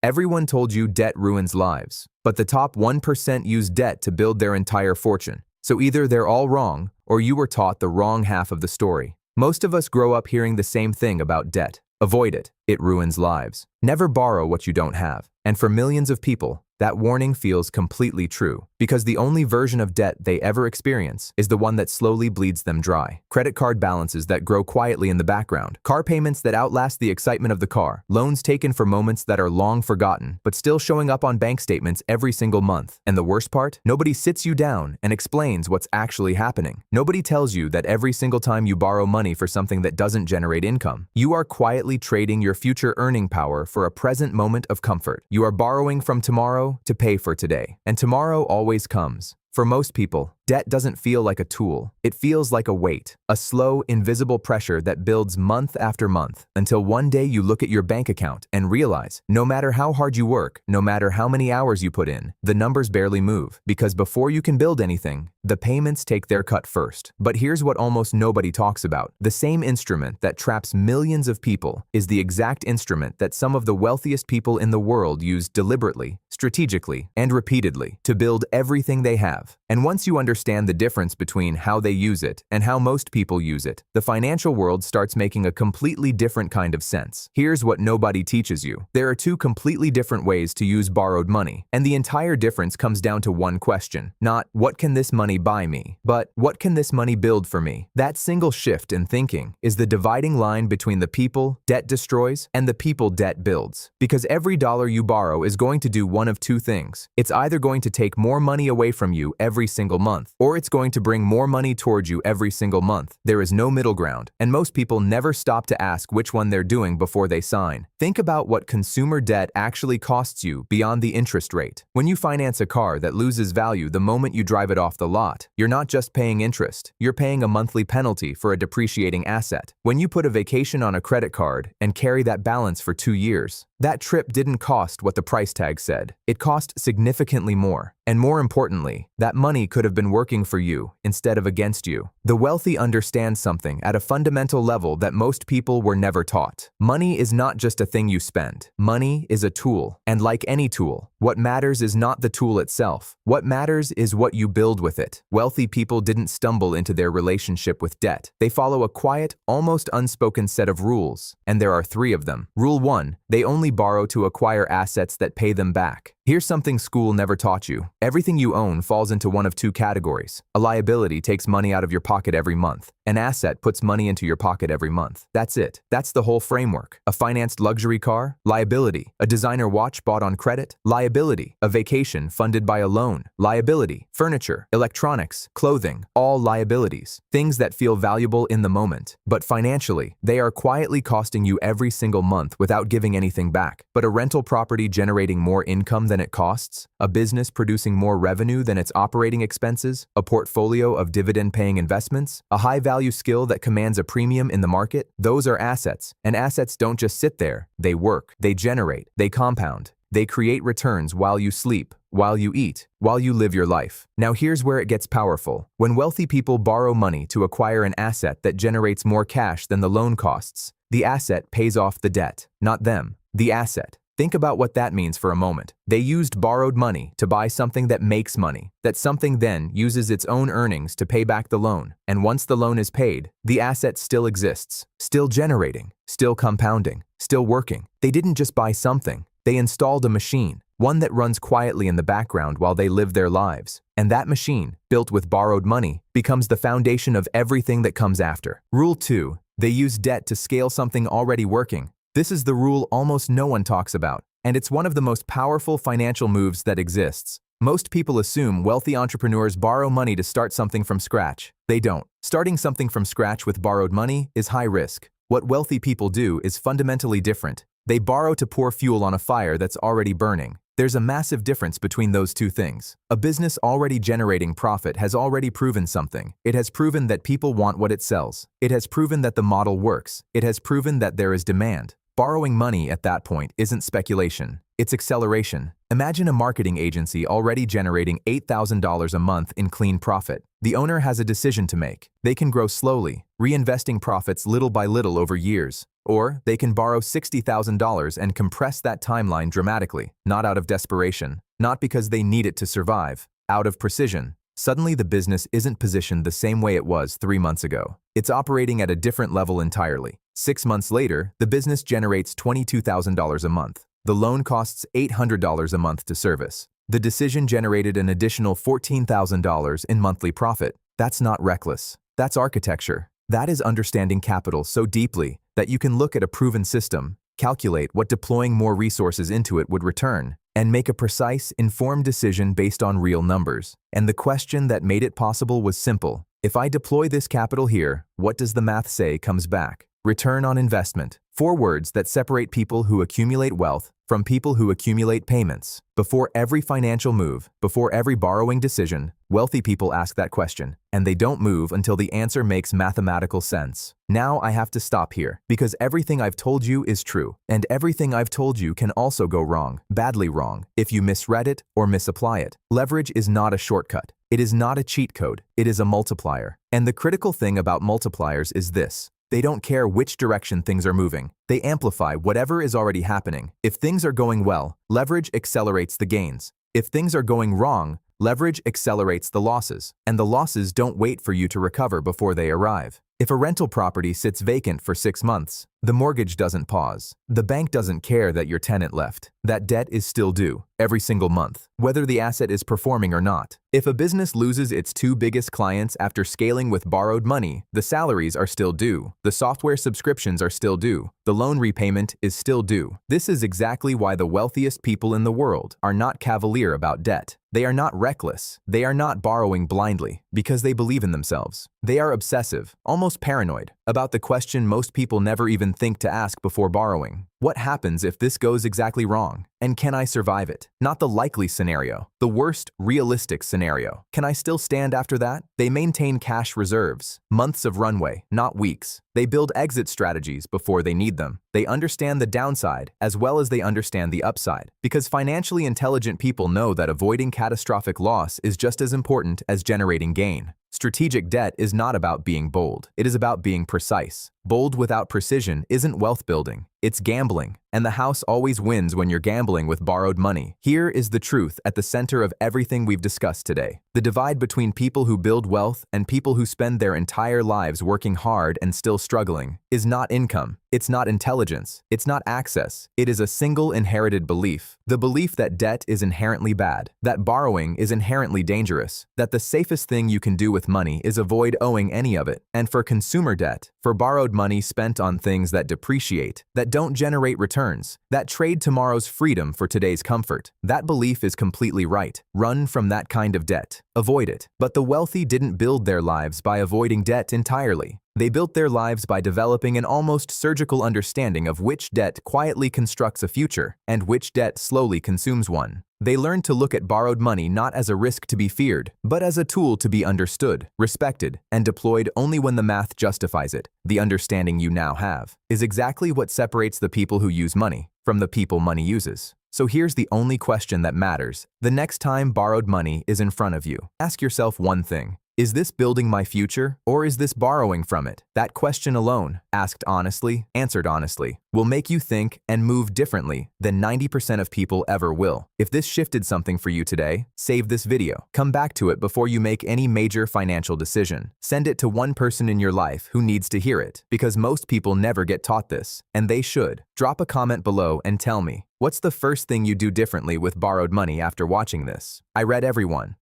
Everyone told you debt ruins lives, but the top 1% use debt to build their entire fortune. So either they're all wrong, or you were taught the wrong half of the story. Most of us grow up hearing the same thing about debt. Avoid it. It ruins lives. Never borrow what you don't have. And for millions of people, that warning feels completely true, because the only version of debt they ever experience is the one that slowly bleeds them dry. Credit card balances that grow quietly in the background, car payments that outlast the excitement of the car, loans taken for moments that are long forgotten, but still showing up on bank statements every single month. And the worst part? Nobody sits you down and explains what's actually happening. Nobody tells you that every single time you borrow money for something that doesn't generate income, you are quietly trading your future earning power for a present moment of comfort. You are borrowing from tomorrow to pay for today, and tomorrow always comes. For most people, debt doesn't feel like a tool. It feels like a weight, a slow, invisible pressure that builds month after month, until one day you look at your bank account and realize, no matter how hard you work, no matter how many hours you put in, the numbers barely move, because before you can build anything, the payments take their cut first. But here's what almost nobody talks about. The same instrument that traps millions of people is the exact instrument that some of the wealthiest people in the world use deliberately, strategically, and repeatedly to build everything they have. And once you understand the difference between how they use it and how most people use it, the financial world starts making a completely different kind of sense. Here's what nobody teaches you. There are two completely different ways to use borrowed money, and the entire difference comes down to one question. Not, what can this money buy me? But, what can this money build for me? That single shift in thinking is the dividing line between the people debt destroys and the people debt builds. Because every dollar you borrow is going to do one of two things. It's either going to take more money away from you every single month, or it's going to bring more money towards you every single month. There is no middle ground, and most people never stop to ask which one they're doing before they sign. Think about what consumer debt actually costs you beyond the interest rate. When you finance a car that loses value the moment you drive it off the lot, you're not just paying interest, you're paying a monthly penalty for a depreciating asset. When you put a vacation on a credit card and carry that balance for 2 years, that trip didn't cost what the price tag said. It cost significantly more. And more importantly, that money could have been working for you instead of against you. The wealthy understand something at a fundamental level that most people were never taught. Money is not just a thing you spend. Money is a tool. And like any tool, what matters is not the tool itself. What matters is what you build with it. Wealthy people didn't stumble into their relationship with debt. They follow a quiet, almost unspoken set of rules. And there are 3 of them. Rule 1, they only borrow to acquire assets that pay them back. Here's something school never taught you. Everything you own falls into one of 2 categories. A liability takes money out of your pocket every month. An asset puts money into your pocket every month. That's it. That's the whole framework. A financed luxury car? Liability. A designer watch bought on credit? Liability. A vacation funded by a loan? Liability. Furniture, electronics, clothing, all liabilities. Things that feel valuable in the moment. But financially, they are quietly costing you every single month without giving anything back. But a rental property generating more income than it costs? A business producing more revenue than its operating expenses? A portfolio of dividend-paying investments? A high-value skill that commands a premium in the market? Those are assets. And assets don't just sit there. They work. They generate. They compound. They create returns while you sleep, while you eat, while you live your life. Now here's where it gets powerful. When wealthy people borrow money to acquire an asset that generates more cash than the loan costs, the asset pays off the debt, not them, the asset. Think about what that means for a moment. They used borrowed money to buy something that makes money. That something then uses its own earnings to pay back the loan. And once the loan is paid, the asset still exists, still generating, still compounding, still working. They didn't just buy something. They installed a machine, one that runs quietly in the background while they live their lives. And that machine, built with borrowed money, becomes the foundation of everything that comes after. Rule 2, they use debt to scale something already working. This is the rule almost no one talks about, and it's one of the most powerful financial moves that exists. Most people assume wealthy entrepreneurs borrow money to start something from scratch. They don't. Starting something from scratch with borrowed money is high risk. What wealthy people do is fundamentally different. They borrow to pour fuel on a fire that's already burning. There's a massive difference between those two things. A business already generating profit has already proven something. It has proven that people want what it sells. It has proven that the model works. It has proven that there is demand. Borrowing money at that point isn't speculation, it's acceleration. Imagine a marketing agency already generating $8,000 a month in clean profit. The owner has a decision to make. They can grow slowly, reinvesting profits little by little over years, Or they can borrow $60,000 and compress that timeline dramatically, not out of desperation, not because they need it to survive, out of precision. Suddenly the business isn't positioned the same way it was 3 months ago. It's operating at a different level entirely. 6 months later, the business generates $22,000 a month. The loan costs $800 a month to service. The decision generated an additional $14,000 in monthly profit. That's not reckless. That's architecture. That is understanding capital so deeply that you can look at a proven system, calculate what deploying more resources into it would return, and make a precise, informed decision based on real numbers. And the question that made it possible was simple. If I deploy this capital here, what does the math say comes back? Return on investment. 4 words that separate people who accumulate wealth from people who accumulate payments. Before every financial move, before every borrowing decision, wealthy people ask that question, and they don't move until the answer makes mathematical sense. Now I have to stop here, because everything I've told you is true, and everything I've told you can also go wrong, badly wrong, if you misread it or misapply it. Leverage is not a shortcut. It is not a cheat code. It is a multiplier. And the critical thing about multipliers is this. They don't care which direction things are moving. They amplify whatever is already happening. If things are going well, leverage accelerates the gains. If things are going wrong, leverage accelerates the losses. And the losses don't wait for you to recover before they arrive. If a rental property sits vacant for 6 months, the mortgage doesn't pause. The bank doesn't care that your tenant left. That debt is still due, every single month, whether the asset is performing or not. If a business loses its 2 biggest clients after scaling with borrowed money, the salaries are still due, the software subscriptions are still due, the loan repayment is still due. This is exactly why the wealthiest people in the world are not cavalier about debt. They are not reckless. They are not borrowing blindly because they believe in themselves. They are obsessive, almost paranoid, about the question most people never even think to ask before borrowing. What happens if this goes exactly wrong? And can I survive it? Not the likely scenario, the worst, realistic scenario. Can I still stand after that? They maintain cash reserves, months of runway, not weeks. They build exit strategies before they need them. They understand the downside as well as they understand the upside. Because financially intelligent people know that avoiding catastrophic loss is just as important as generating gain. Strategic debt is not about being bold. It is about being precise. Bold without precision isn't wealth building. It's gambling. And the house always wins when you're gambling with borrowed money. Here is the truth at the center of everything we've discussed today. The divide between people who build wealth and people who spend their entire lives working hard and still struggling is not income. It's not intelligence. It's not access. It is a single inherited belief. The belief that debt is inherently bad, that borrowing is inherently dangerous, that the safest thing you can do with money is avoid owing any of it. And for consumer debt, for borrowed money spent on things that depreciate, that don't generate returns, that trade tomorrow's freedom for today's comfort, that belief is completely right. Run from that kind of debt. Avoid it. But the wealthy didn't build their lives by avoiding debt entirely. They built their lives by developing an almost surgical understanding of which debt quietly constructs a future and which debt slowly consumes one. They learned to look at borrowed money not as a risk to be feared, but as a tool to be understood, respected, and deployed only when the math justifies it. The understanding you now have is exactly what separates the people who use money from the people money uses. So here's the only question that matters. The next time borrowed money is in front of you, ask yourself one thing. Is this building my future, or is this borrowing from it? That question alone, asked honestly, answered honestly, will make you think and move differently than 90% of people ever will. If this shifted something for you today, save this video. Come back to it before you make any major financial decision. Send it to one person in your life who needs to hear it, because most people never get taught this, and they should. Drop a comment below and tell me, what's the first thing you do differently with borrowed money after watching this? I read everyone.